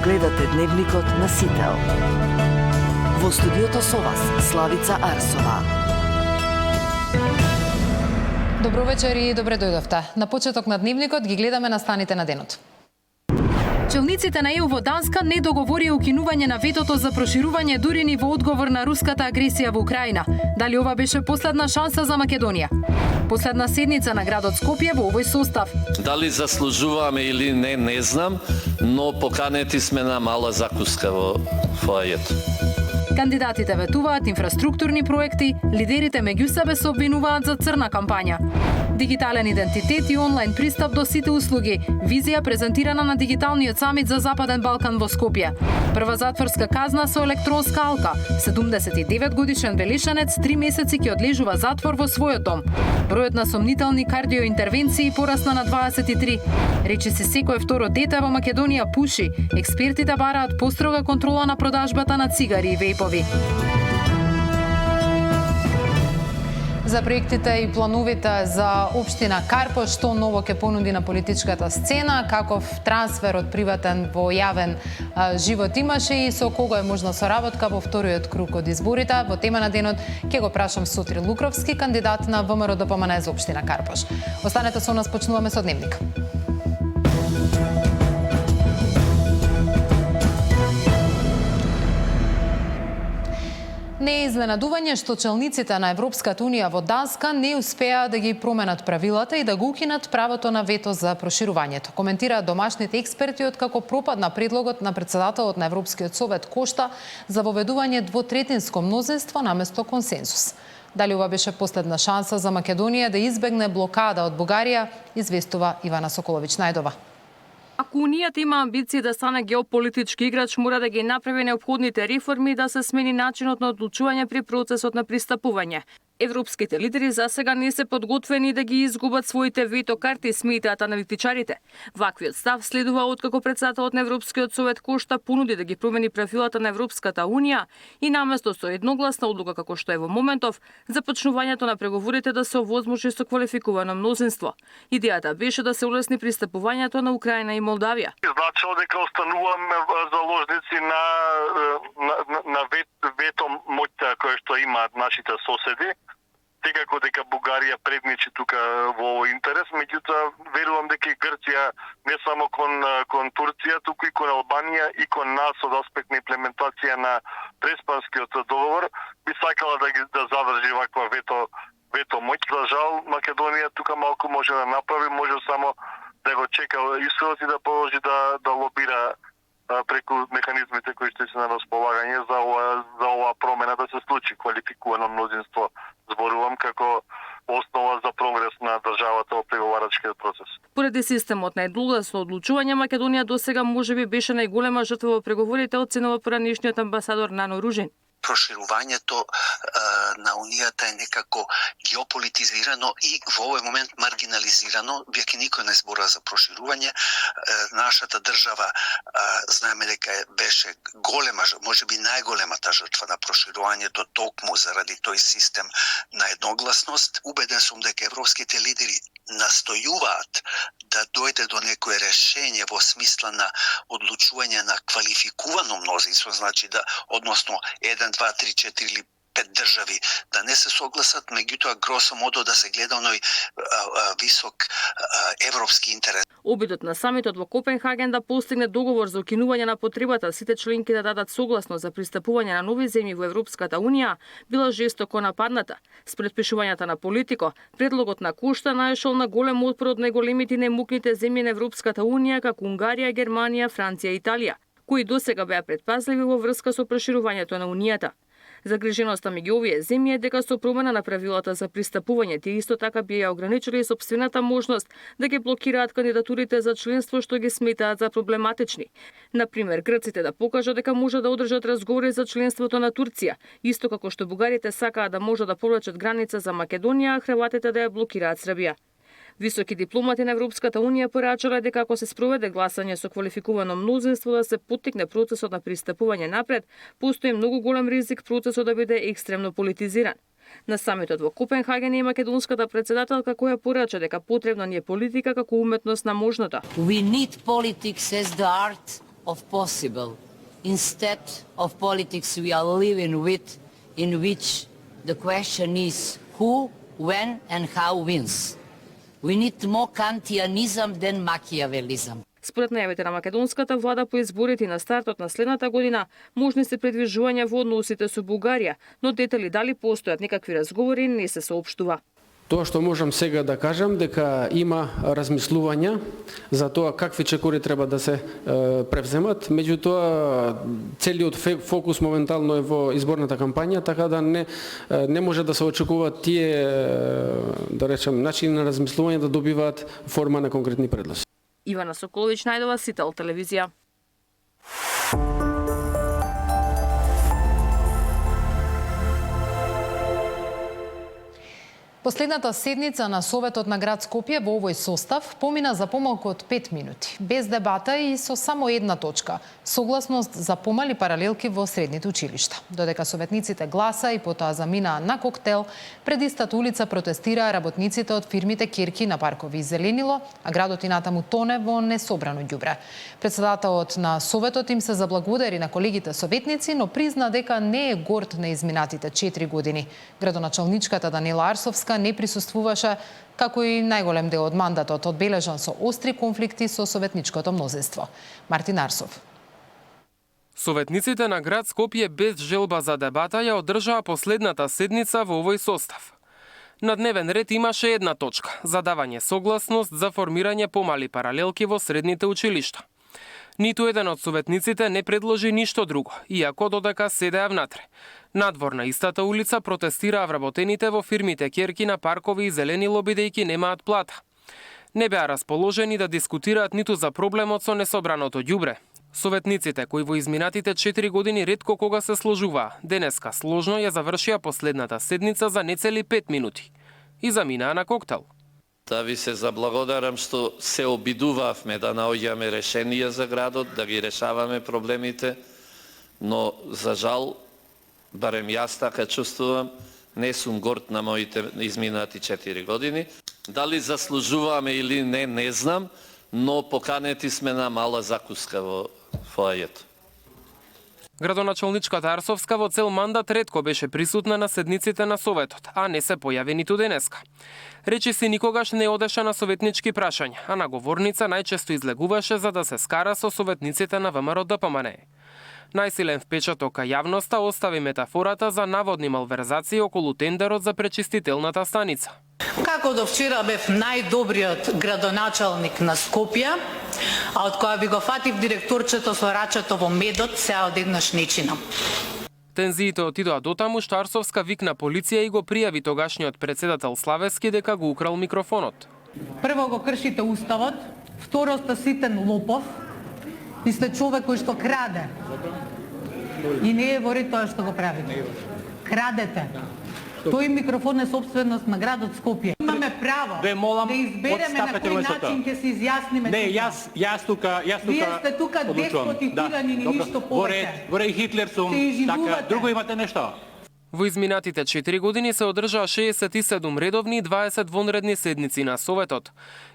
Гледате Дневникот на Сител. Во студиото со вас Славица Арсова. Добро вечер и добре дојдовте. На почеток на Дневникот ги гледаме настаните на денот. Челниците на ЕУ во Данска не договорија укинување на ветото за проширување дури ни во одговор на руската агресија во Украина. Дали ова беше последна шанса за Македонија? Последна седница на градот Скопје во овој состав. Дали заслужуваме или не знам, но поканети сме на мала закуска во фоајето. Кандидатите ветуваат инфраструктурни проекти, лидерите меѓу себе се обвинуваат за црна кампања. Дигитален идентитет и онлайн пристап до сите услуги. Визија презентирана на дигиталниот самит за Западен Балкан во Скопје. Прва затворска казна со електронска алка. 79 годишен белишанец 3 месеци ќе одлежува затвор во својот дом. Бројот на сомнителни кардиоинтервенции порасна на 23. Речи се секое второ дете во Македонија пуши. Експертите бараат построга контрола на продажбата на цигари и вејпови. За проектите и плановите за општина Карпош, што ново ќе понуди на политичката сцена, каков трансфер од приватен во јавен живот имаше и со кого е можна соработка во вториот круг од изборите. Во тема на денот ќе го прашам Сотир Лукровски, кандидат на ВМРО ДПМН за општина Карпош. Останете со нас, почнуваме со Дневник. Не е изненадување што челниците на Европската унија во Данска не успеа да ги променат правилата и да го укинат правото на вето за проширувањето. Коментираат домашните експерти откако пропадна предлогот на председателот на Европскиот совет Кошта за воведување двотретинско мнозинство наместо консенсус. Дали ова беше последна шанса за Македонија да избегне блокада од Бугарија, известува Ивана Соколович-Најдова. Ако Унијата има амбиции да стане геополитички играч, мора да ги направи неопходните реформи и да се смени начинот на одлучување при процесот на пристапување. Европските лидери засега не се подготвени да ги изгубат своите вето карти, сметаат аналитичарите. Ваквиот став следува откако председателот на Европскиот совет Кошта понуди да ги промени правилата на Европската унија и наместо со едногласна одлука како што е во моментов, започнувањето на преговорите да се овозможи со квалификувано мнозинство. Идејата беше да се улесни пристапувањето на Украина и Молдавија. Значило дека остануваме заложници на вето моќта која што имаат нашите соседи. Секако дека Бугарија предничи тука во овој интерес, меѓутоа верувам дека и Грција не само кон Турција, туку и кон Албанија и кон нас од аспект на имплементација на Преспанскиот договор би сакала да задржи ваква вето моќ. За жал Македонија тука малку може да направи, може само да го чека исходот и да продолжи да лобира преку механизмите кои што се на располагање за оваа промена да се случи квалификувано мнозинство. Зборувам како основа за прогрес на државата во преговарачкиот процес. Поради системот на едногласно одлучување, Македонија досега можеби беше најголема жртва во преговорите, оценува поранешниот амбасадор Нано Ружин. Проширувањето на Унијата е некако геополитизирано и во овој момент маргинализирано, бијаки никој не збора за проширување. Нашата држава знаеме дека беше голема, можеби најголемата жртва на проширувањето токму заради тој систем на едногласност. Убеден сум дека европските лидери настојуваат да дојде до некое решение во смисла на одлучување на квалификувано мнозинство, значи да односно 1, 2, 3, 4 или 5 држави да не се согласат, меѓутоа гросо модо да се гледа оној висок европски интерес. Обидот на самитот во Копенхаген да постигне договор за укинување на потребата сите членки да дадат согласно за пристапување на нови земји во Европската унија била жестоко нападната. Спред пишувањата на Политико, предлогот на Кошта најшол на голем отпор од најголемите и најмукните земји на Европската унија како Унгарија, Германија, Франција и Италија, кои досега беа предпазливи во врска со проширувањето на Унијата. Загриженоста меѓу овие земји е дека со промена на правилата за пристапување тие исто така би ја ограничили сопствената можност да ги блокираат кандидатурите за членство што ги сметаат за проблематични. Например, грците да покажат дека може да одржат разговори за членството на Турција, исто како што бугарите сакаат да може да повлечат граница за Македонија, а хрватите да ја блокираат Србија. Високи дипломати на Европската унија порачале дека ако се спроведе гласање со квалификувано мнозинство да се поттикне процесот на пристапување напред, постои многу голем ризик процесот да биде екстремно политизиран. На самитот во Копенхаген е македонската председателка која порача дека потребна ни е политика како уметност на можното. We need politics as the art of possible. Instead of politics we are living with, in which the question is who, when and how wins. We need more Kantianism than Machiavellism. Според најавите на македонската влада по изборите и на стартот на следната година, можни се предвижувања во односите со Бугарија, но детали дали постојат некакви разговори не се соопштува. Тоа што можам сега да кажам дека има размислувања за тоа какви чекори треба да се превземат, меѓутоа целиот фокус моментално е во изборната кампања, така да не може да се очекуваат тие, да речем, начини на размислување да добиваат форма на конкретни предлози. Ивана Соколович најдова, Сител телевизија. Последната седница на Советот на град Скопје во овој состав помина за помалку од 5 минути, без дебата и со само една точка – согласност за помали паралелки во средните училишта. Додека советниците гласа и потоа заминаа на коктел, пред истата улица протестираа работниците од фирмите Керки на Паркови и Зеленило, а градот и натаму тоне во несобрано ѓубре. Председателот на Советот им се заблагодари на колегите советници, но призна дека не е горд на изминатите 4 години. Градоначалничката Данила Арсовска не присуствуваше, како и најголем дел од мандатот, одбележан со остри конфликти со советничкото мнозинство. Мартин Арсов. Советниците на град Скопје без желба за дебата ја одржаа последната седница во овој состав. На дневен ред имаше една точка – задавање согласност за формирање помали паралелки во средните училишта. Ниту еден од советниците не предложи ништо друго, иако додека седеа внатре. Надвор на истата улица протестираа вработените во фирмите Керки на Паркови и Зеленило бидејќи немаат плата. Не беа расположени да дискутираат ниту за проблемот со несобраното ѓубре. Советниците, кои во изминатите 4 години ретко кога се сложуваа, денеска сложно ја завршија последната седница за нецели 5 минути и заминаа на коктел. Да ви се заблагодарам што се обидувавме да наоѓаме решенија за градот, да ги решаваме проблемите, но за жал, барем јас така чувствувам, не сум горд на моите изминати 4 години. Дали заслужуваме или не знам, но поканети сме на мала закуска во фоајето. Градоначалничката Арсовска во цел мандат ретко беше присутна на седниците на Советот, а не се појави ниту денеска. Речи си никогаш не одеше на советнички прашања, а на говорница најчесто излегуваше за да се скара со советниците на ВМРО-ДПМНЕ. Најсилен впечаток кај јавноста остави метафората за наводни малверзации околу тендерот за пречистителната станица. Како до вчера бев најдобриот градоначалник на Скопје, а од кога би го фатив директорчето со рачето во медот, сега одеднаш нечинам. Тензиите отидоа дотаму што Арсовска викна полиција и го пријави тогашниот председател Славевски дека го украл микрофонот. Прво го кршите уставот, второ сте ситен лопов, и сте човек кој што краде. И не е вори тоа што го правите. Крадете. Тој микрофон е собственост на градот Скопје. Имаме право да избереме на кој начин ќе се изјасниме. Не, јас тука Вие сте тука деспотитирани ни ништо повеќе. Во ред Хитлер сум, така, друго имате нешто. Во изминатите 4 години се одржаа 67 редовни и 20 вонредни седници на Советот.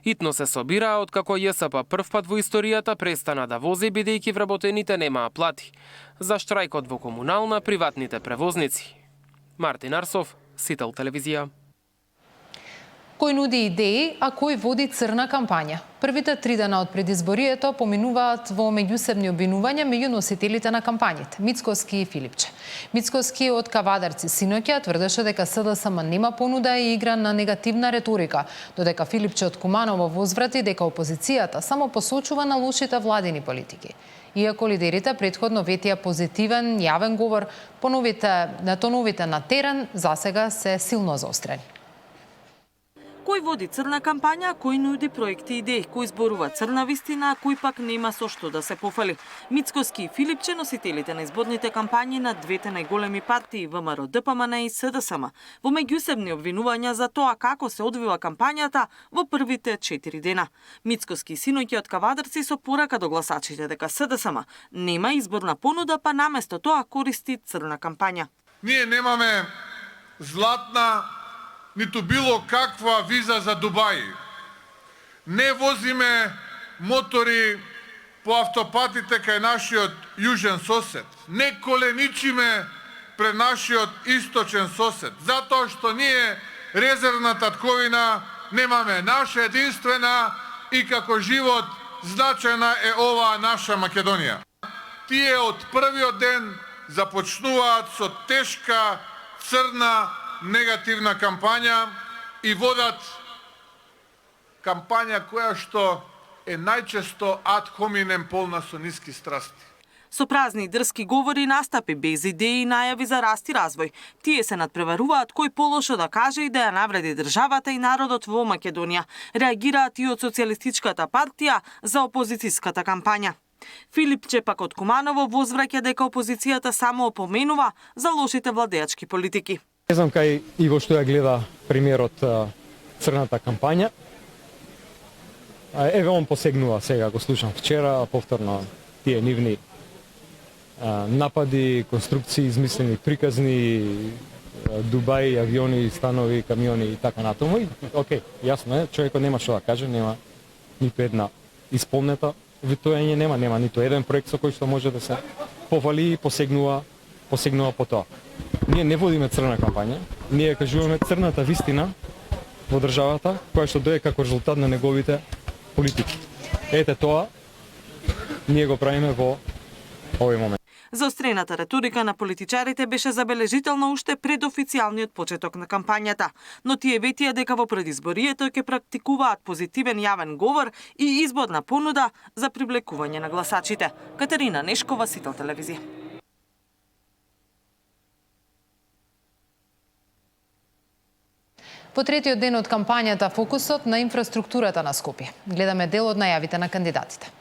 Итно се собираа откако ЈСП првпат во историјата престана да вози бидејќи вработените немаа плати. За штрајкот во комунална приватните превозници. Мартин Арсов, Сител телевизија. Кој нуди идеи, а кој води црна кампања? Првите 3 дена од предизборието поминуваат во меѓусебни обвинувања меѓу носителите на кампањите Мицкоски и Филипче. Мицкоски од Кавадарци синоќа тврдеше дека СДСМ нема понуда и игра на негативна реторика, додека Филипче од Куманово возврати дека опозицијата само посочува на лошите владини политики. Иако лидерите претходно ветија позитивен јавен говор, тоновите на терен засега се силно заострени. Кој води црна кампања, кој нуди проекти и идеи, кој зборува црна вистина, а кој пак нема со што да се пофали. Мицкоски и Филипче, носителите на изборните кампањи на двете најголеми партии ВМРО-ДПМН и СДСМ, во меѓусебни обвинувања за тоа како се одвива кампањата во првите 4 дена. Мицкоски синоќа од Кавадарци со порака до гласачите дека СДСМ нема изборна понуда, па наместо тоа користи црна кампања. Ние немаме златна ниту било каква виза за Дубај. Не возиме мотори по автопатите кај нашиот јужен сосед. Не коленичиме пред нашиот источен сосед, затоа што ние резервна татковина немаме. Наша единствена и како живот значајна е оваа наша Македонија. Тие од првиот ден започнуваат со тешка, црна, негативна кампања и водат кампања која што е најчесто ад хоминем полна со ниски страсти. Со празни и дрски говори, настапи без идеи и најави за раст и развој. Тие се надпреваруваат кој полошо да каже и да ја навреди државата и народот во Македонија. Реагираат и од Социјалистичката партија за опозицијската кампања. Филипче пак од Куманово возвраќа дека опозицијата само опоменува за лошите владеачки политики. Не знам кај и во што ја гледа премиерот црната кампања. Еве он посегнува сега, го слушам вчера, повторно тие нивни напади, конструкции, измислени приказни, Дубај, авиони, станови, камиони и така натаму. Океј, јасно е, човекот нема што да каже, нема ниту една исполнета витоење, нема ниту еден проект со кој што може да се пофали и посегнува по тоа. Ние не водиме црна кампања, ние кажуваме црната вистина во државата, која што дое како резултат на неговите политики. Ете тоа, ние го правиме во овој момент. Заострената реторика на политичарите беше забележителна уште пред официјалниот почеток на кампањата, но тие ветија дека во предизборието ќе практикуваат позитивен јавен говор и изборна понуда за привлекување на гласачите. Катерина Нешкова, Сител телевизија. По третиот ден од кампањата фокусот на инфраструктурата на Скопје. Гледаме дел од најавите на кандидатите.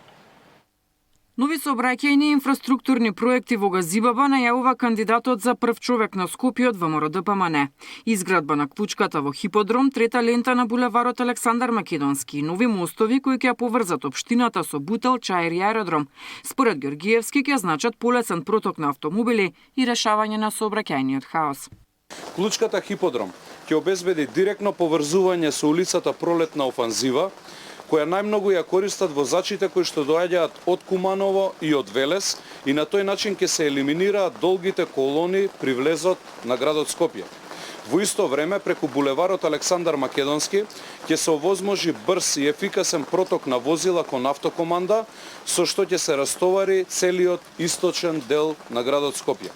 Нови сообраќајни и инфраструктурни проекти во Газибаба најавува кандидатот за прв човек на Скопје од ВМРО-ДПМН. Изградба на клучката во Хиподром, трета лента на булеварот Александар Македонски, нови мостови кои ќе поврзат општината со Бутел, Чаир и аеродром. Според Георгиевски ќе значат полесен проток на автомобили и решавање на сообраќајниот хаос. Клучката Хиподром ќе обезбеди директно поврзување со улицата Пролетна офанзива, која најмногу ја користат возачите кои што доаѓаат од Куманово и од Велес, и на тој начин ќе се елиминираат долгите колони при влезот на градот Скопје. Во исто време, преку булеварот Александар Македонски ќе се овозможи брз и ефикасен проток на возила кон автокоманда, со што ќе се растовари целиот источен дел на градот Скопје.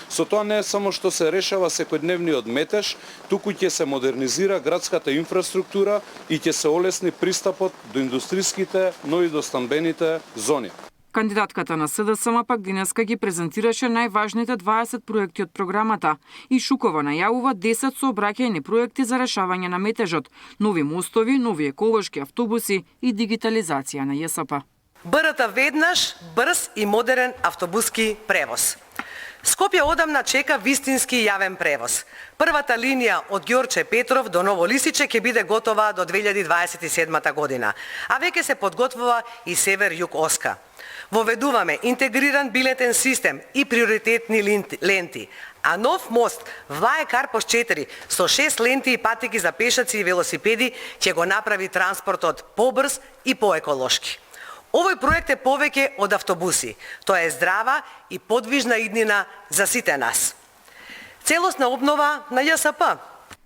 Со тоа не само што се решава секојдневниот метеж, туку ќе се модернизира градската инфраструктура и ќе се олесни пристапот до индустриските, но и до станбените зони. Кандидатката на СДСМ пак денеска ги презентираше најважните 20 проекти од програмата и Шукова најавува 10 сообраќајни проекти за решавање на метежот, нови мостови, нови еколошки автобуси и дигитализација на ЈСП. БРТ веднаш, брз и модерен автобуски превоз. Скопје одамна чека вистински јавен превоз. Првата линија од Ѓорче Петров до Ново Лисиче ќе биде готова до 2027 година, а веќе се подготвува и Север-Југ Оска. Воведуваме интегриран билетен систем и приоритетни ленти, а нов мост Влае Карпош 4 со 6 ленти и патеки за пешаци и велосипеди ќе го направи транспортот побрз и поеколошки. Овој проект е повеќе од автобуси. Тоа е здрава и подвижна иднина за сите нас. Целосна обнова на ЈСП.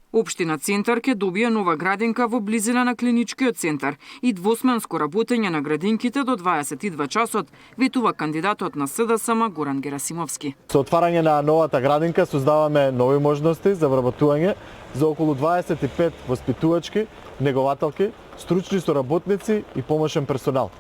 Општина Центар ќе добие нова градинка во близина на клиничкиот центар и двосменско работење на градинките до 22 часот, ветува кандидатот на СДСМ Горан Герасимовски. Со отварање на новата градинка создаваме нови можности за вработување за околу 25 воспитувачки, негователки, стручни соработници и помошен персонал.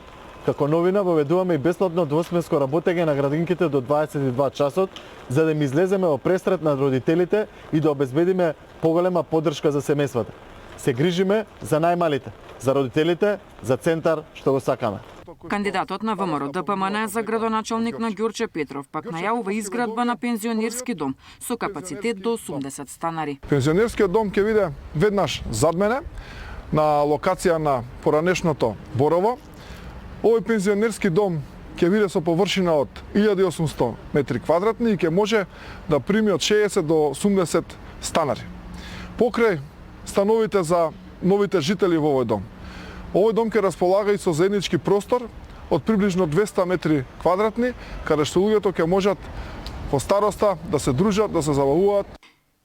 Како новина воведуваме и бесплатно двосменско работење на градинките до 22 часот, за да им излеземе во пресрет на родителите и да обезбедиме поголема поддршка за семејствата. Се грижиме за најмалите, за родителите, за центар што го сакаме. Кандидатот на ВМРО-ДПМН за градоначалник на Ѓорче Петров пак најавува изградба на пензионерски дом со капацитет до 80 станари. Пензионерскиот дом ќе биде веднаш зад мене на локација на поранешното Борово. Овој пензионерски дом ќе биде со површина од 1800 метри квадратни и ќе може да прими од 60 до 80 станари. Покрај становите за новите жители во овој дом. Овој дом ќе располага и со заеднички простор, од приближно 200 метри квадратни, каде што луѓето ќе можат по староста да се дружат, да се забавуваат.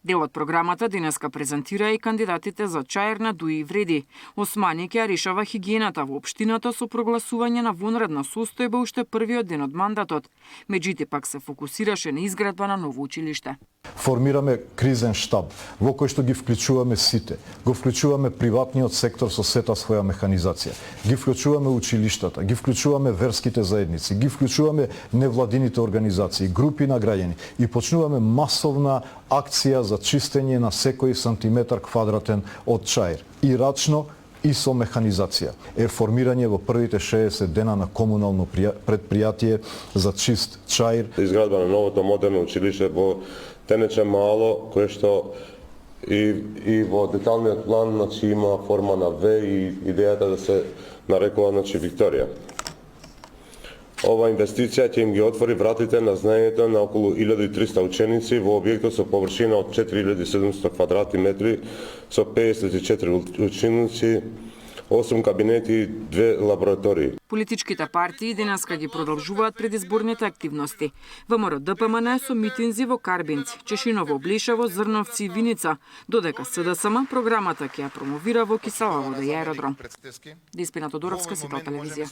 Дел од програмата денеска презентира и кандидатите за чаир на Дуи и Вреди. Османи ќе решава хигиената во општината со прогласување на вонредна состојба уште првиот ден од мандатот. Меѓутоа пак се фокусираше на изградба на ново училиште. Формираме кризен штаб во кој што ги вклучуваме сите. Го вклучуваме приватниот сектор со сета своја механизација. Ги вклучуваме училиштата, ги вклучуваме верските заедници, ги вклучуваме невладините организации, групи на граѓани и почнуваме масовна акција за чистење на секој сантиметар квадратен од чаир. И рачно и со механизација. Е формирање во првите 60 дена на комунално предпријатие за чист чаир. Изградба на новото модерно училиште во Тенече Мало, кое што и во деталниот план има форма на В и идејата да се нарекува Викторија. Ова инвестиција ќе им ги отвори вратите на знаењето на околу 1300 ученици во објектот со површина од 4700 квадратни метри со 54 ученици, 8 кабинети и 2 лаборатории. Политичките партии денеска ги продолжуваат предизборните активности. ВМРО ДПМН со митинзи во Карбинци, Чешиново, Блишево, Зрновци и Виница, додека СДСМ програмата ќе ја промовира во Кисела вода и аеродром. Диспина Тодоровска, Сител телевизија.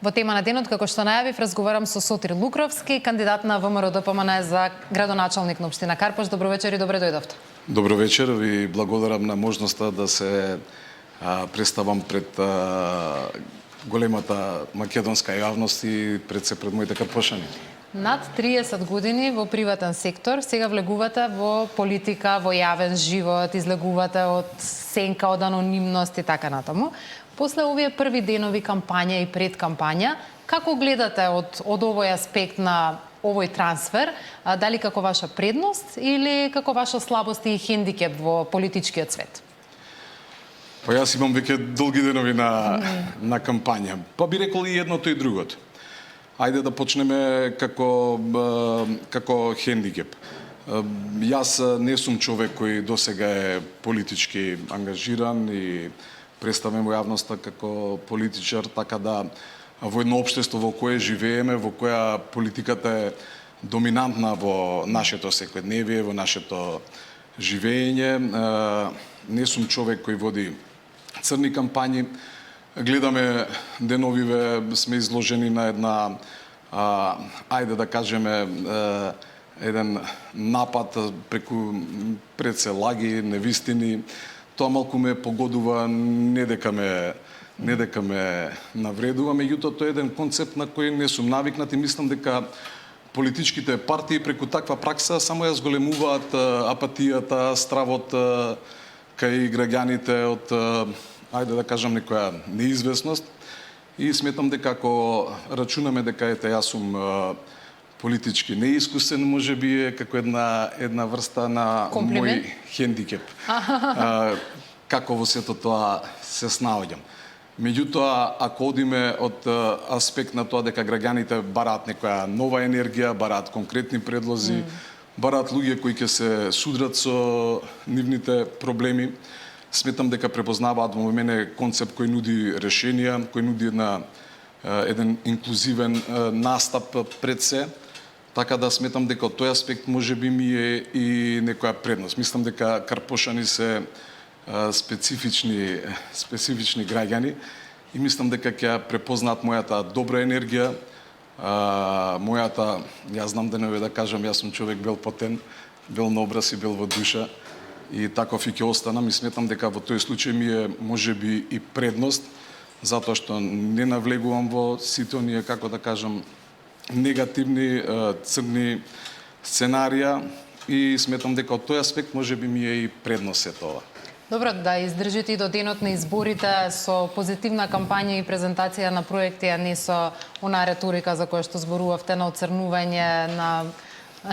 Во тема на денот, како што најавив, разговарам со Сотир Лукровски, кандидат на ВМРО ДПМН за градоначалник на општина Карпаш. Добро вечер и добре дојдовте. Добро вечер, ви благодарам на можноста да се представам пред големата македонска јавност и пред моите карпошани. Над 30 години во приватен сектор, сега влегувате во политика, во јавен живот, излегувате од сенка, од анонимност и така натаму. После овие први денови кампања и пред кампања, како гледате од овој аспект на овој трансфер, дали како ваша предност или како ваша слабост и хендикеп во политичкиот свет? Па јас имам веќе долги денови на кампања. Па би рекол и едното и другото. Ајде да почнеме како хендикеп. Јас не сум човек кој досега е политички ангажиран и представен во јавноста како политичар, така да во едно општество во кое живееме, во која политиката е доминантна во нашето секојдневие, во нашето живење. Не сум човек кој води црни кампањи. Гледаме деновиве, сме изложени на една, ајде да кажеме, еден напад пред се лаги, невистини. Тоа малку ме погодува, не дека ме навредува, меѓутоа тоа е еден концепт на кој не сум навикнат и мислам дека политичките партии преку таква пракса само ја зголемуваат апатијата, стравот кај граѓаните од, ајде да кажам, некоја неизвестност. И сметам дека ако рачунаме дека јас сум политички неискусен, може би е како една врста на мој хендикеп. Како во сето тоа се снаоѓам. Меѓутоа, ако одиме од аспект на тоа дека граѓаните бараат некоја нова енергија, бараат конкретни предлози, бараат луѓе кои ќе се судрат со нивните проблеми, сметам дека препознаваат во мене концепт кој нуди решенија, кој нуди еден инклузивен настап пред се. Така да сметам дека од тој аспект може би ми е и некоја предност. Мислам дека карпошани се специфични граѓани и мислам дека ќе препознаат мојата добра енергија, мојата, јас знам денове да кажам, јас сум човек бел потен, бел на образ и бел во душа и таков и ќе останам и сметам дека во тој случај ми е можеби и предност, затоа што не навлегувам во сите оние, како да кажам, негативни, црни сценарија и сметам дека од тој аспект можеби ми е и предност се тоа. Добро, да издржите и до денот на изборите со позитивна кампања и презентација на проекти, а не со онаа реторика за која што зборувавте на оцрнување, на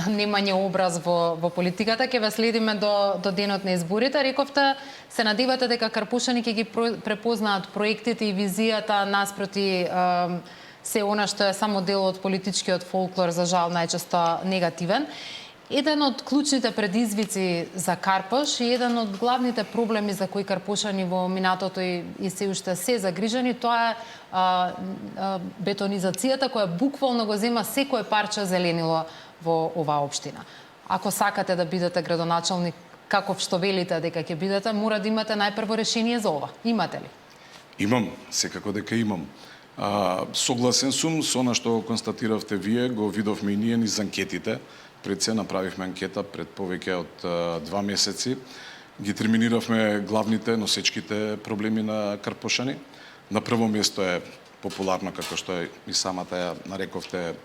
немање образ во политиката. Ќе ве следиме до денот на изборите. Рековте, се надевате дека карпушани ќе ги препознаат проектите и визијата наспроти се она што е само дел од политичкиот фолклор, за жал најчесто негативен. Еден од клучните предизвици за Карпош и еден од главните проблеми за кои карпошани во минатото и се уште се загрижани, тоа е бетонизацијата која буквално го зема секое парче зеленило во оваа општина. Ако сакате да бидете градоначалник, каков што велите дека ќе бидете, мора да имате најпрво решение за ова. Имате ли? Имам, секако дека имам. Согласен сум со она што констатиравте вие, го видовме и ние низ анкетите. Пред се направивме анкета пред повеќе од 2 месеци. Ги терминиравме главните носечките проблеми на карпошани. На прво место е популарно, како што и самата ја нарековте,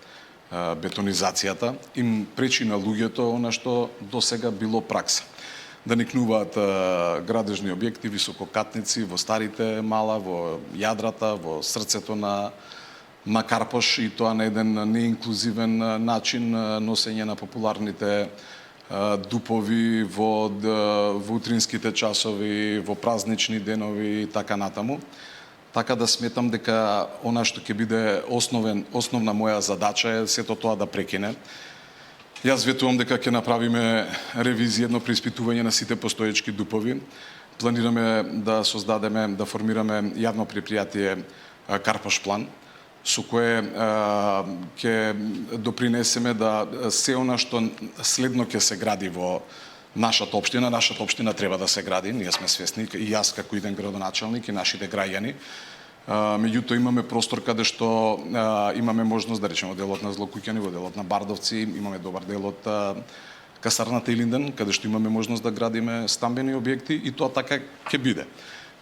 бетонизацијата. Им пречи на луѓето она што досега било пракса. Да никнуваат градежни објекти, висококатници во старите мала, во јадрата, во срцето на Карпош, и тоа на еден неинклузивен начин, носење на популарните дупови во утринските часови, во празнични денови и така натаму. Така да сметам дека она што ќе биде основна моја задача е сето тоа да прекине. Јас ветувам дека ќе направиме ревизија, едно преиспитување на сите постоечки дупови. Планираме да создадеме, да формираме јавно предпријатие Карпош план, со кое ќе допринесеме да се она што следно ќе се гради во нашата општина треба да се гради, ние сме свесни, и јас како иден градоначалник и нашите граѓани. Меѓутоа имаме простор каде што имаме можност, да речеме, во делот на Злокуќани, во делот на Бардовци, имаме добар дел од касарната Илинден, каде што имаме можност да градиме стамбени објекти, и тоа така ќе биде.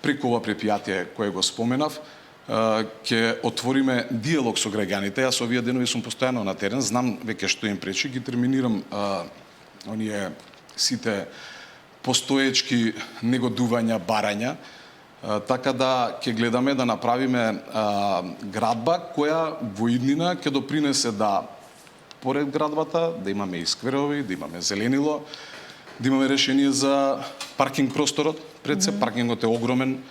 Преку ова предпријатие кое го споменав, ќе отвориме диалог со граѓаните. Јас овие денови сум постојано на терен, знам веќе што им пречи, ги терминирам оние сите постоечки негодувања, барања, така да ќе гледаме да направиме градба која во иднина ќе допринесе да поред градбата да имаме и скверови, да имаме зеленило, да имаме решение за паркинг просторот. Пред се паркингот е огромен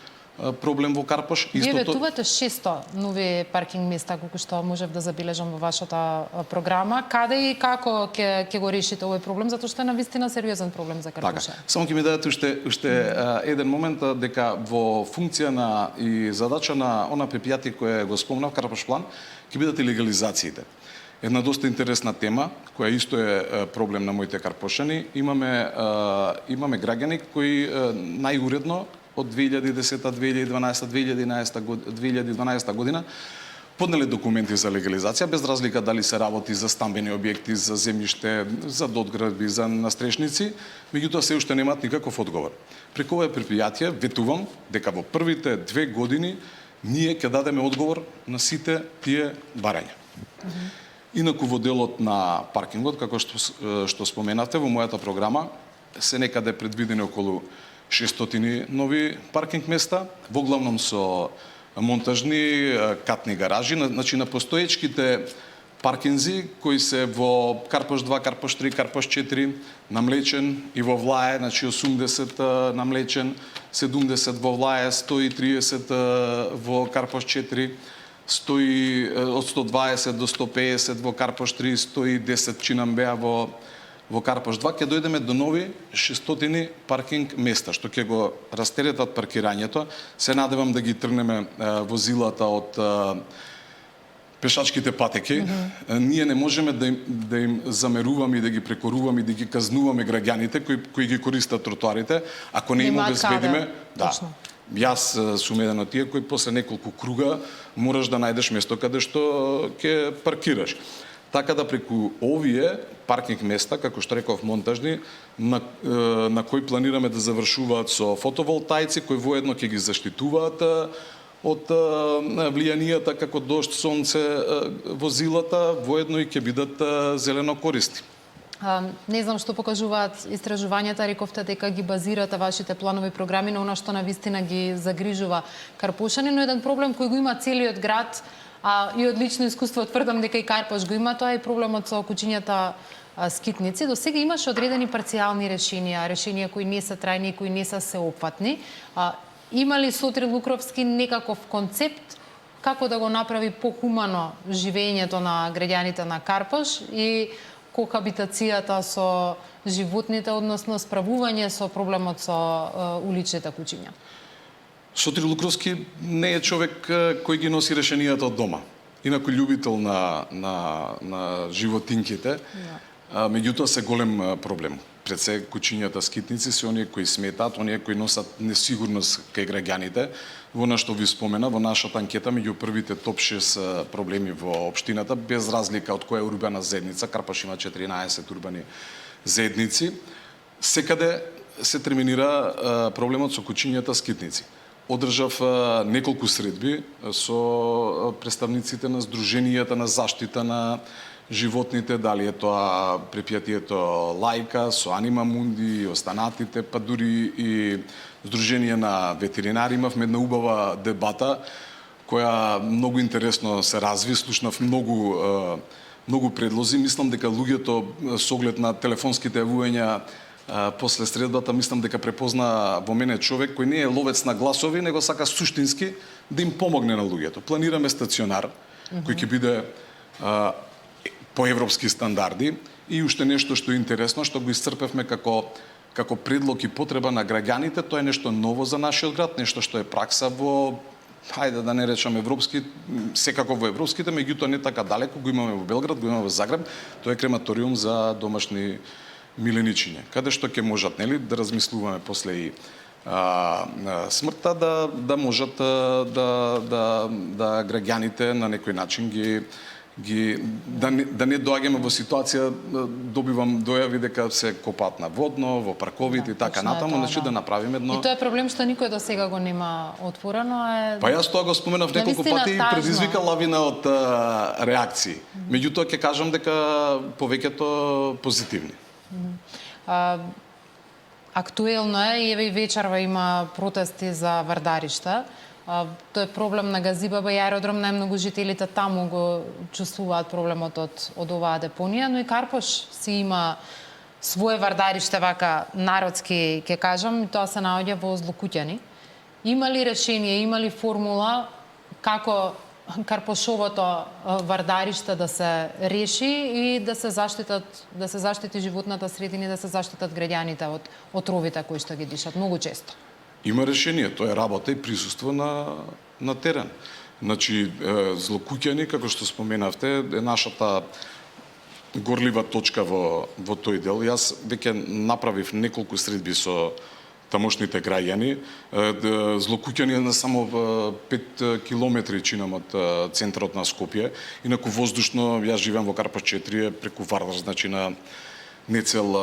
проблем во Карпош. Вие ветувате 600 нови паркинг места, колку што можев да забележам во вашата програма. Каде и како ќе го решите овој проблем, затоа што е навистина сериозен проблем за Карпоша? Така. Само ќе ми дадете уште еден момент, дека во функција на и задача на она предпријатие кое го спомнав, Карпош план, ќе бидат и легализациите. Една доста интересна тема, која исто е проблем на моите карпошани. Имаме граѓани кои најуредно од 2010, 2012, 2012 година поднеле документи за легализација, без разлика дали се работи за стамбени објекти, за земјиште, за додградби, за настрешници, меѓутоа се уште немаат никаков одговор. Преку овој предпријатие ветувам дека во првите 2 години ние ќе дадеме одговор на сите тие барања. Инаку во делот на паркингот, како што споменавте, во мојата програма се некаде предвидени околу 600 нови паркинг места, во главном со монтажни катни гаражи, значи на постоечките паркинзи кои се во Карпош 2, Карпош 3, Карпош 4, на Млечен и во Влае, значи 80 на Млечен, 70 во Влае, 130 во Карпош 4, од 120 до 150 во Карпош 3, 110 чинам беа во Карпош 2, ќе дојдеме до нови 600 паркинг места, што ќе го растеретат паркирањето. Се надевам да ги тргнеме возилата од пешачките патеки. Ние не можеме да им замеруваме и да ги прекоруваме и да ги казнуваме граѓаните кои ги користат тротоарите, ако не им обезбедиме. Да. Јас сум еден од тие кои после неколку круга мораш да најдеш место каде што ќе паркираш. Така да преку овие паркинг места, како што реков, монтажни, на кои планираме да завршуваат со фотоволтаици, кои воедно ќе ги заштитуваат од влијанијата како дожд, сонце, возилата, воедно и ќе бидат зелено користни. Не знам што покажуваат истражувањата, рековте дека ги базирате вашите планови програми на она што навистина ги загрижува карпошани, но еден проблем кој го има целиот град, и од лично искуство тврдам дека и Карпош го има, тоа е проблемот со кучињата скитници. До сега имаше одредени парцијални решенија кои не се трајни и кои не се сеопфатни. Има ли Сотир Лукровски некаков концепт како да го направи похумано живењето на граѓаните на Карпош и кохабитацијата со животните, односно справување со проблемот со уличните кучиња? Сотир Лукровски не е човек кој ги носи решенијата од дома. Инаку љубител на животинките, меѓутоа се голем проблем. Пред се кучињата скитници се оние кои сметаат, оние кои носат несигурност кај граѓаните. Во на што ви спомена, во нашата анкета меѓу првите топ 6 проблеми во општината, без разлика од која урбана заедница, Карпаш има 14 урбани заедници, секаде се терминира проблемот со кучињата скитници. Одржав неколку средби со представниците на Сдруженијата на заштита на животните, дали е тоа препијатието Лајка, со Анима Мунди, останатите, па дури и Сдружение на ветеринари. Имавме една убава дебата, која многу интересно се разви, слушнав многу предлози. Мислам дека луѓето со оглед на телефонските јавувања после средбата, мислам дека препозна во мене човек кој не е ловец на гласови, него сака суштински да им помогне на луѓето. Планираме стационар кој ќе биде по европски стандарди и уште нешто што е интересно, што го исцрпевме како предлог и потреба на граѓаните. Тоа е нешто ново за нашиот град, нешто што е пракса во, хајде да не речам европски, секако во европските, меѓутоа не така далеко, го имаме во Белград, го имаме во Загреб. Тоа е крематориум за домашни миленичиња, каде што ќе можат, нели, да размислуваме после и смртта, да можат да граѓаните на некој начин да не доаѓаме во ситуација, добивам дојави дека се копаат на водно, во парковите и така натаму, значи да направиме едно. И тоа е проблем што никој до сега го нема отворено. Па јас тоа го споменав неколку пати и предизвика лавина од реакции. Меѓутоа ќе кажам дека повеќето позитивни. Актуелно е, и еве и вечерва има протести за Вардаришта. Тоа е проблем на Газибаба и аеродром, најмногу жителите таму го чувствуваат проблемот од оваа депонија, но и Карпош си има свое Вардариште, вака народски ќе кажам, и тоа се наоѓа во Злокуќани. Има ли решение, има ли формула како Карпошовото Вардариште да се реши и да се заштити животната средина и да се заштитат граѓаните од отровите кои што ги дишат многу често? Има решение, тоа е работа и присуство на терен. Значи, Злокуќани, како што споменавте, е нашата горлива точка во тој дел. Јас веќе направив неколку средби со тамошните граѓани. Злокуќани е на само 5 километри чинам од центарот на Скопје. Инаку воздушно, јас живеам во Карпаш 4, преку Вардар, значи на нецел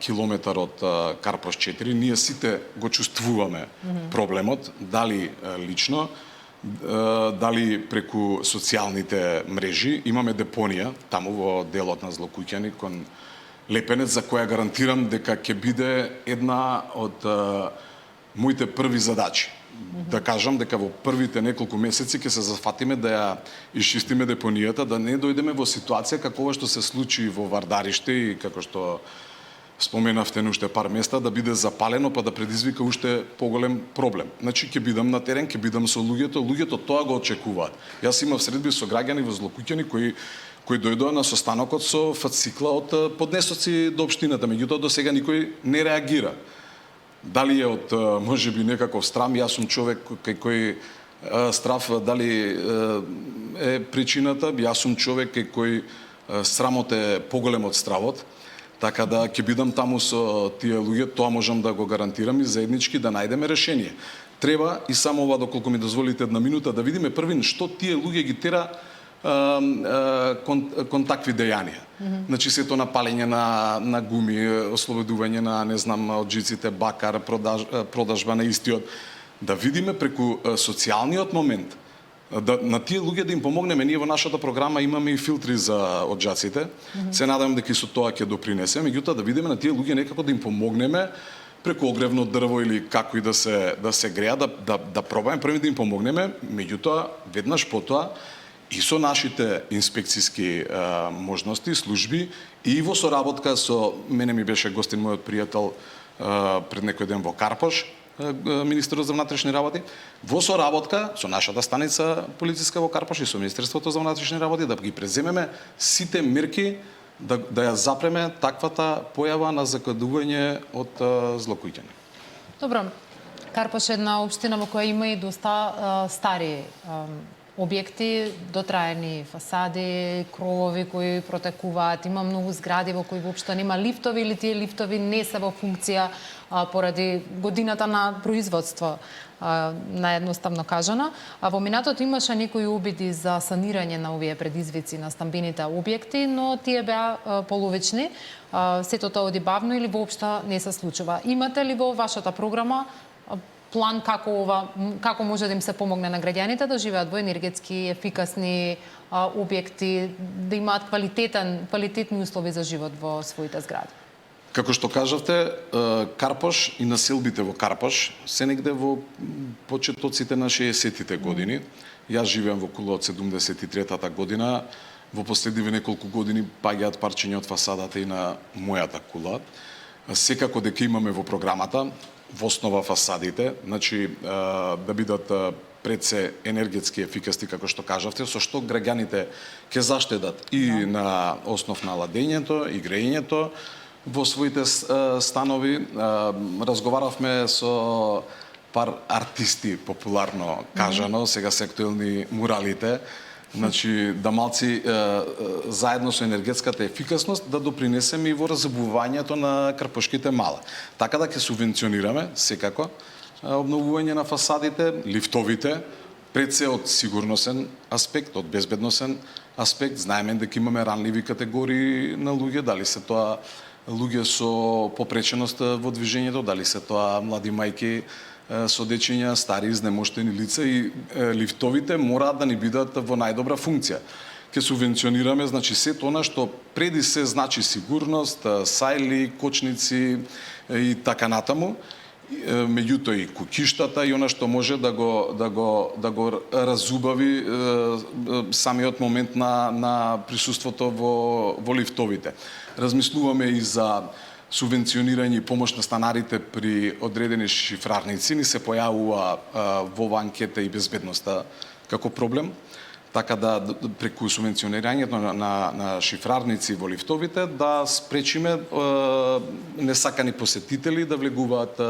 километар од Карпаш 4. Ние сите го чувствуваме проблемот, дали лично, дали преку социјалните мрежи. Имаме депонија таму во делот на Злокуќани кон Лепенец, за која гарантирам дека ќе биде една од моите први задачи. Да кажам дека во првите неколку месеци ќе се зафатиме да ја исчистиме депонијата, да не дојдеме во ситуација како ова што се случи во Вардариште и како што споменавте на уште пар места, да биде запалено па да предизвика уште поголем проблем. Значи ќе бидам на терен, ќе бидам со луѓето тоа го очекуваат. Јас имав средби со граѓани во Злокуќани кои дојдоа на состанокот со фацикла од поднесоци до општината, меѓутоа до сега никој не реагира. Дали е од можеби некаков страм, јас сум човек кај кој страв дали е причината, јас сум човек кај кој срамот е поголем од стравот, така да ќе бидам таму со тие луѓе, тоа можам да го гарантирам и заеднички да најдеме решение. Треба и само ова, доколку ми дозволите една минута, да видиме првин што тие луѓе ги тера кон такви дејанија. Значи сето напалење на гуми, ослободување на, не знам, од жиците, бакар, продажба на истиот. Да видиме преку социјалниот момент, на тие луѓе да им помогнеме. Ние во нашата програма имаме и филтри за оджаците. Се надевам дека и со тоа ќе допринесе, меѓутоа да видиме на тие луѓе некако да им помогнеме преку огревно дрво или како и да се греа, да пробаме први да им помогнеме, меѓутоа веднаш потоа и со нашите инспекцијски можности, служби и во соработка со мене ми беше гостин мојот пријател пред некој ден во Карпош, министерот за внатрешни работи, во соработка со нашата станица полициска во Карпош и со Министерството за внатрешни работи да ги преземеме сите мерки да ја запреме таквата појава на закадување од злокуѓање. Добро. Карпош е една општина во која има и доста стари објекти, дотраени фасади, кровови кои протекуваат, има многу згради во кои воопшто нема лифтови или тие лифтови не се во функција поради годината на производство, наедноставно кажано. Во минатото имаше некои обиди за санирање на овие предизвици на стамбените објекти, но тие беа половични. Сето тоа оди бавно или воопшто не се случува. Имате ли во вашата програма план како може да им се помогне на граѓаните да живеат во енергетски ефикасни објекти, да имаат квалитетни услови за живот во своите згради? Како што кажавте, Карпош и населбите во Карпош се негде во почетоците на 60-тите години. Јас живеам во Кула од 73-та година. Во последниве неколку години паѓаат парчиња од фасадата и на мојата Кула. Секако дека имаме во програмата во основа фасадите, значи да бидат пред се енергетски ефикасни, како што кажавте, со што граѓаните ќе заштедат и на основ на ладењето и грејењето во своите станови. Разговаравме со пар артисти, популарно кажано, сега се актуелни муралите, значи да малци заедно со енергетската ефикасност да допринесеме и во разобувањето на карпошките мала. Така да ќе субвенционираме секако обновување на фасадите, лифтовите, пред се од сигурносен аспект, од безбедносен аспект. Знаеме дека имаме ранливи категории на луѓе, дали се тоа луѓе со попреченост во движењето, дали се тоа млади мајки со дечиња, стари изнемоштени лица, и лифтовите мораат да ни бидат во најдобра функција. Ке субвенционираме, значи, сето она што преди се значи сигурност, сајли, кочници и така натаму, меѓутоа и куќиштата и она што може да го разубави самиот момент на присуството во лифтовите. Размислуваме и за субвенционирање и помош на станарите при одредени шифрарници. Ни се појавува во ова анкета и безбедноста како проблем, така да преку субвенционирањето на шифрарници во лифтовите да спречиме несакани посетители да влегуваат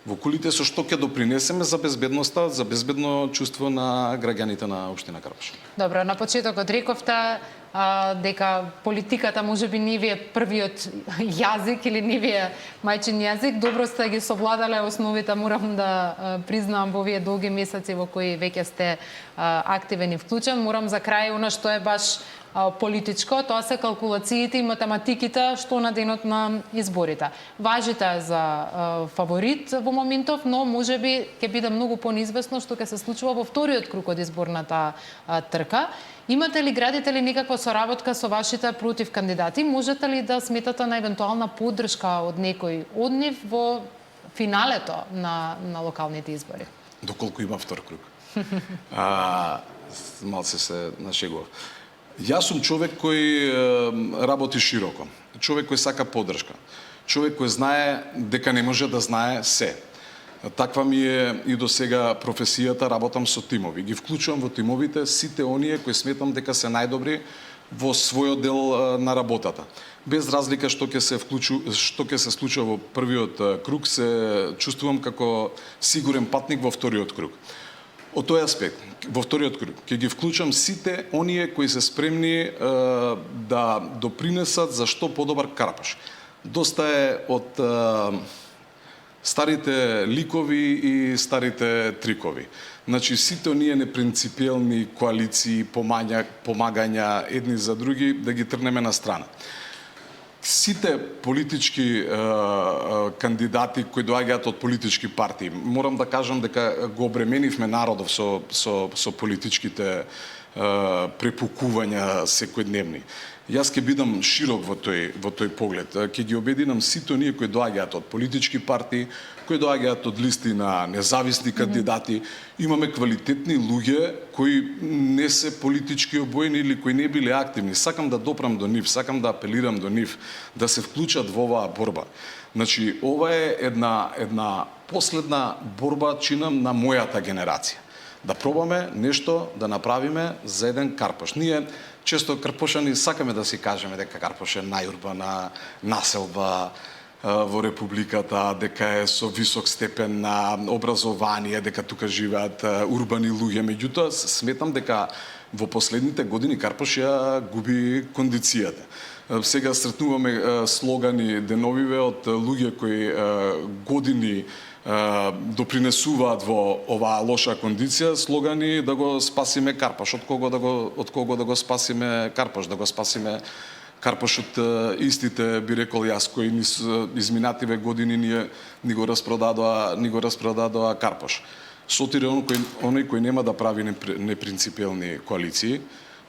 во кулите, со што ќе допринесеме за безбедноста, за безбедно чувство на граѓаните на општина Карпош. Добро, на почетокот рековте дека политиката може би не ви е првиот јазик или не ви е мајчин јазик. Добро сте ги совладале основите, морам да признам, во овие долги месеци во кои веќе сте активен и вклучен. Морам за крај она што е баш политичко, тоа се калкулациите и математиките што на денот на изборите. Важите за фаворит во моментов, но може би ќе биде многу понизвестно што ќе се случува во вториот круг од изборната трка. Имате ли, градите ли некаква соработка со вашите против кандидати? Можете ли да сметате на евентуална поддршка од некој од нив во финалето на локалните избори? Доколку има втор круг. Малце се нашегував. Јас сум човек кој работи широко. Човек кој сака поддршка. Човек кој знае дека не може да знае се. Таква ми е и до сега професијата, работам со тимови. Ги вклучувам во тимовите сите оние кои сметам дека се најдобри во својот дел на работата. Без разлика што ќе се случува во првиот круг, се чувствувам како сигурен патник во вториот круг. Од тој аспект, во вториот круг, ќе ги вклучам сите оние кои се спремни да допринесат за што подобар Карпош. Доста е од старите ликови и старите трикови. Значи, сите оние непринципиелни коалиции, помагања едни за други, да ги трнеме на страна. Сите политички кандидати кои доаѓаат од политички партии, морам да кажам дека го обременивме народов со политичките препукувања секојдневни. Јас ќе бидам широк во тој поглед. Ќе ги обединам сите оние кои доаѓаат од политички партии, кои доаѓаат од листи на независни кандидати. Имаме квалитетни луѓе кои не се политички обоени или кои не биле активни. Сакам да допрам до нив, сакам да апелирам до нив, да се вклучат во оваа борба. Значи, ова е една последна борба, чинам, на мојата генерација. да пробаме нешто да направиме за еден Карпош. Ние често карпошани сакаме да си кажеме дека Карпош е најурбана населба во Републиката, дека е со висок степен на образование, дека тука живеат урбани луѓе. Меѓутоа, сметам дека во последните години Карпош ја губи кондицијата. Сега сретнуваме слогани деновиве од луѓе кои години допринесуваат во оваа лоша кондиција, слогани да го спасиме Карпош. Од кого да го спасиме Карпош, да го спасиме Карпош од истите, би рекол јас, кои низ изминативе години ни го распродадоа Карпош. Сотир е оној кој нема да прави непринципелни коалиции,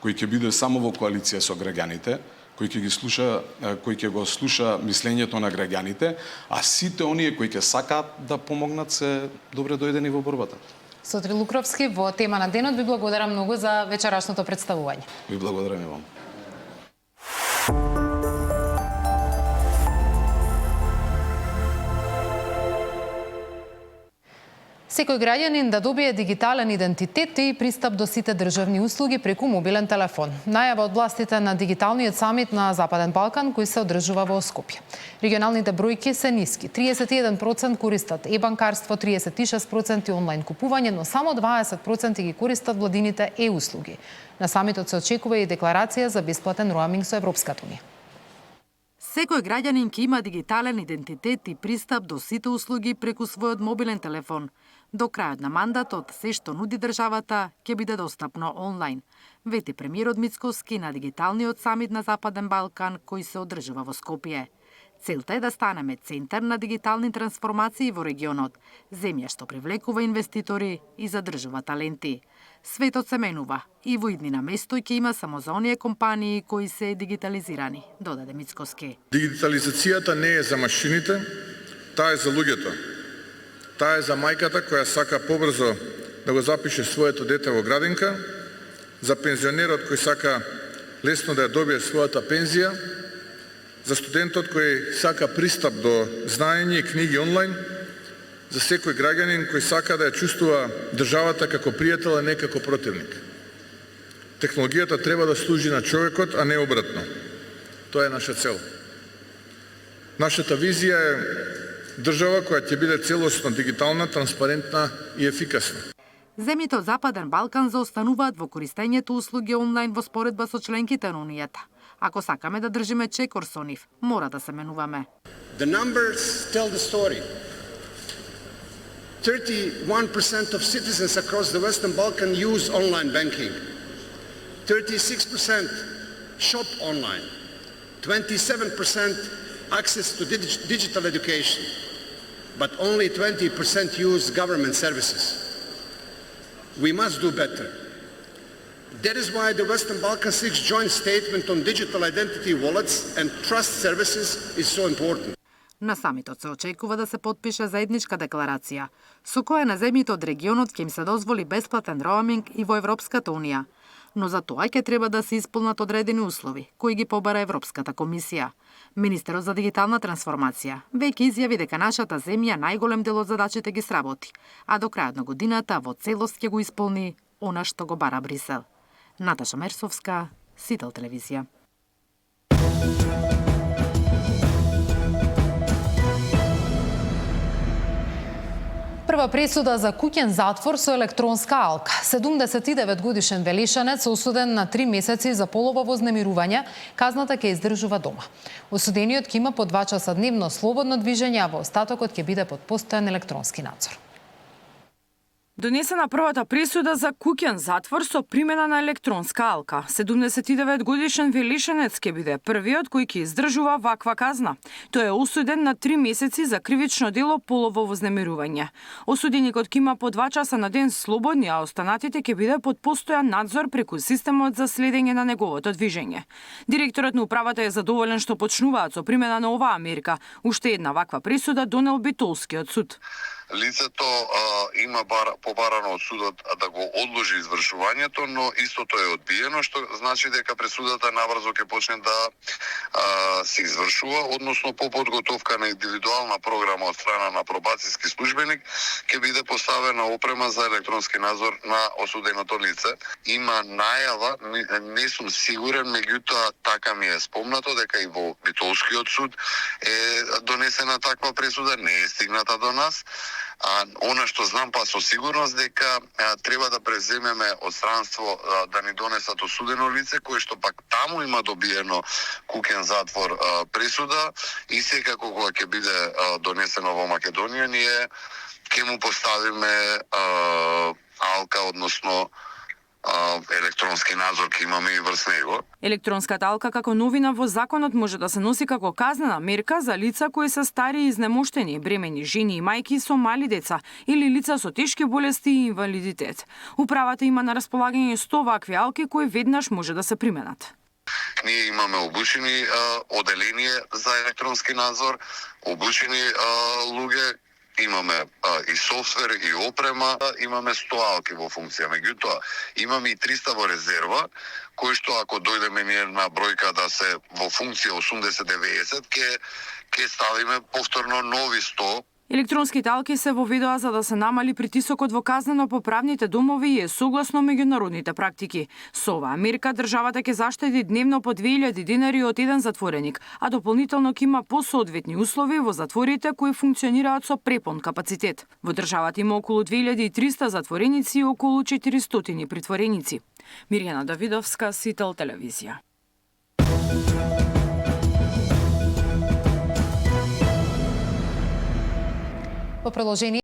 кој ќе биде само во коалиција со граѓаните, кој ќе го слуша мислењето на граѓаните, а сите оние кои ќе сакаат да помогнат се добре дојдени во борбата. Сотир Лукровски, во тема на денот ви благодарам многу за вечерашното представување. Ви благодарам и вам. Секој граѓанин да добие дигитален идентитет и пристап до сите државни услуги преку мобилен телефон. Најава од властите на дигиталниот самит на Западен Балкан кој се одржува во Скопје. Регионалните бројки се ниски. 31% користат e-банкарство, 36% онлайн купување, но само 20% ги користат владините e-услуги. На самитот се очекува и декларација за бесплатен роаминг со Европската унија. Секој граѓанин ќе има дигитален идентитет и пристап до сите услуги преку својот мобилен телефон. До крајот на мандатот, се што нуди државата ќе биде достапно онлайн, вети премиерот Мицкоски на дигиталниот самит на Западен Балкан кој се одржува во Скопје. Целта е да станеме центар на дигитални трансформации во регионот, земја што привлекува инвеститори и задржува таленти. Светот се менува и во иднина место ќе има само за оние компании кои се дигитализирани, додаде Мицкоски. Дигитализацијата не е за машините, таа е за луѓето. Таа е за мајката која сака побрзо да го запише своето дете во градинка, за пензионерот кој сака лесно да ја добие својата пензија, за студентот кој сака пристап до знаење и книги онлайн, за секој граѓанин кој сака да ја чувствува државата како пријател, а не како противник. Технологијата треба да служи на човекот, а не обратно. Тоа е наша цел. Нашата визија е држава која ќе биде целосно дигитална, транспарентна и ефикасна. Земјите од Западен Балкан заостануваат во користењето услуги онлайн во споредба со членките на Унијата. Ако сакаме да држиме чекор со нив, мора да се менуваме. The numbers tell the story. 31% of citizens across the Western Balkan use online banking. 36% shop online. 27% access to digital education. But only 20% use government services. We must do better. That is why the Western Balkan 6 joint statement on digital identity wallets and trust services is so important. На самитот се очекува да се потпише заедничка декларација, со која на земјите од регионот ќе им се дозволи бесплатен роаминг и во Европската унија. Но за тоа ќе треба да се исполнат одредени услови, кои ги побара Европската комисија. Министерот за дигитална трансформација веќе изјави дека нашата земја најголем дел од задачите ги сработи, а до крајот на годината во целост ќе го исполни она што го бара Брисел. Наташа Мерсовска, Сител телевизија. Прва пресуда за куќен затвор со електронска алка. 79 годишен велишанец осуден на 3 месеци за полово вознемирување, казната ќе издржува дома. Осудениот ќе има по 2 часа дневно слободно движење, а во остатокот ќе биде под постојан електронски надзор. Донесена првата пресуда за куќен затвор со примена на електронска алка. 79 годишен велишенец ќе биде првиот кој ќе издржува ваква казна. Тој е осуден на 3 месеци за кривично дело полово вознемирување. Осуденикот ќе има по 2 часа на ден слободни, а останатите ќе биде под постојан надзор преку системот за следење на неговото движење. Директорот на управата е задоволен што почнуваат со примена на оваа мерка. Уште една ваква пресуда донел Битолскиот суд. лицето има побарано од судот да го одложи извршувањето, но истото е одбиено, што значи дека пресудата наврзо ќе почне да се извршува, односно по подготовка на индивидуална програма од страна на пробацијски службеник ќе биде поставена опрема за електронски надзор на осуденото лице. Има најава, не сум сигурен, меѓутоа така ми е спомнато дека и во Битолскиот суд е донесена таква пресуда, не е стигната до нас. Она што знам па со сигурност дека треба да преземеме од странство да ни донесат осудено лице кое што пак таму има добиено куќен затвор пресуда и секако кога ќе биде донесено во Македонија ние ќе му поставиме алка, односно електронски надзор ќе имаме и врз него. Електронската алка како новина во законот може да се носи како казнена мерка за лица кои се стари и изнемоштени, бремени жени и мајки со мали деца или лица со тешки болести и инвалидитет. Управата има на располагање 100 вакви алки кои веднаш може да се применат. Ние имаме обучени оделение за електронски надзор, обучени луѓе, имаме и софтвер и опрема, имаме 100 алки во функција. Меѓутоа, имаме и 300 во резерва, кои што ако дојдеме ние на бројка да се во функција 80-90, ќе ставиме повторно нови 100. Електронските алки се воведоа за да се намали притисокот во казнено-поправните домови и е согласно меѓународните практики. Со оваа мерка државата ќе заштеди дневно по 2000 денари од еден затвореник, а дополнително ќе има посоодветни услови во затворите кои функционираат со препон капацитет. Во државата има околу 2300 затвореници и околу 400 притвореници. Мирјана Давидовска, Сител телевизија. По продолжение